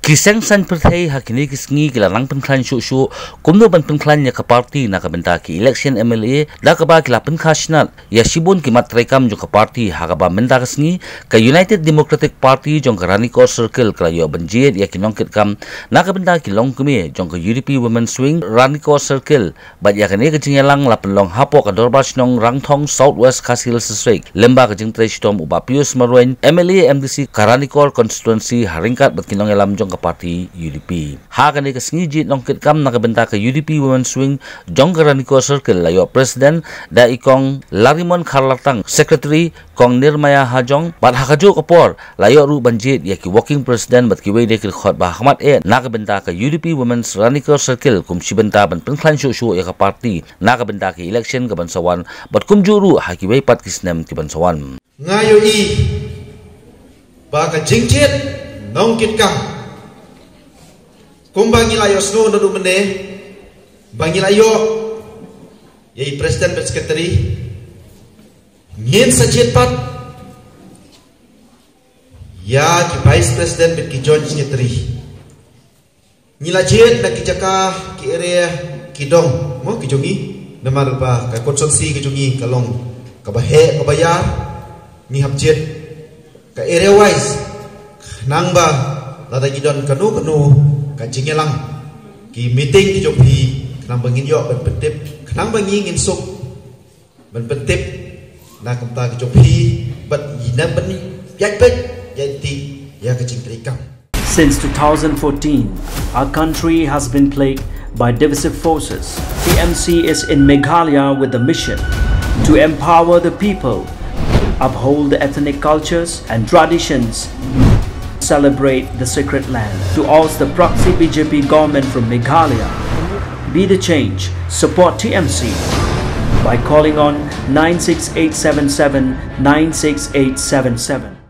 Kiseng san perthei hakini kisngi kilalang penklan syu kumno ban penklan ya ka parti na ka benta ki election MLA da ka ba kila penkhasnat ya sibun ki matrekam jo ka parti ha ka ba menta kisngi ka United Democratic Party jong ka Ranikor Circle kala yo banjit ya kinongkit kam na ka benta ki longkumi jong ka UDP Women's Wing Ranikor Circle ba ya kani ka jingyalang la penlong hapo ka dorbas nong Rangthong Southwest Khasil District lemba ka jing trestom uba Pius Marwen MLA MDC ka Ranikor constituency haringkat bat kinong elam jong ka parti UDP. Hakani ka sngijit nongkit kam nakabenta ka UDP Women's Wing jong ka Ranikor Circle layo President da ikong Larimon Kharlatang Secretary kong Nirmaya Hajong bat hakajo kapor layo ru banjit ya ki working president bat ki wede ki khot ba Ahmad nakabenta ka UDP Women's Ranikor Circle kum sibenta ban penklan syu ya ka parti nakabenta ki election ka bansawan bat kum juru haki wei pat kisnem ki bansawan ngayo i ba ka jingjit nongkit kam kung bangi layo snow na dumene, bangi layo, yai President dan Secretary, ngin sajit pat, ya ki Vice President dan ki Joint Secretary, ngilajit na ki jaka ki area ki dong, mo ki jongi, namar ba ka konsumsi ki jongi kalong, kabahe kabayar, ni habjit, ka area wise, nang ba lada gidon kanu kancingnya lang ki meeting ki jopi kenang bangin yo ban pentip kenang bangin ngin suk ban pentip na kamta ki jopi bat yina ban yak pet yanti ya kacing terikam. Since 2014, our country has been plagued by divisive forces. TMC is in Meghalaya with the mission to empower the people, uphold the ethnic cultures and traditions, celebrate the sacred land. To oust the proxy BJP government from Meghalaya, be the change, support TMC by calling on 96877 96877.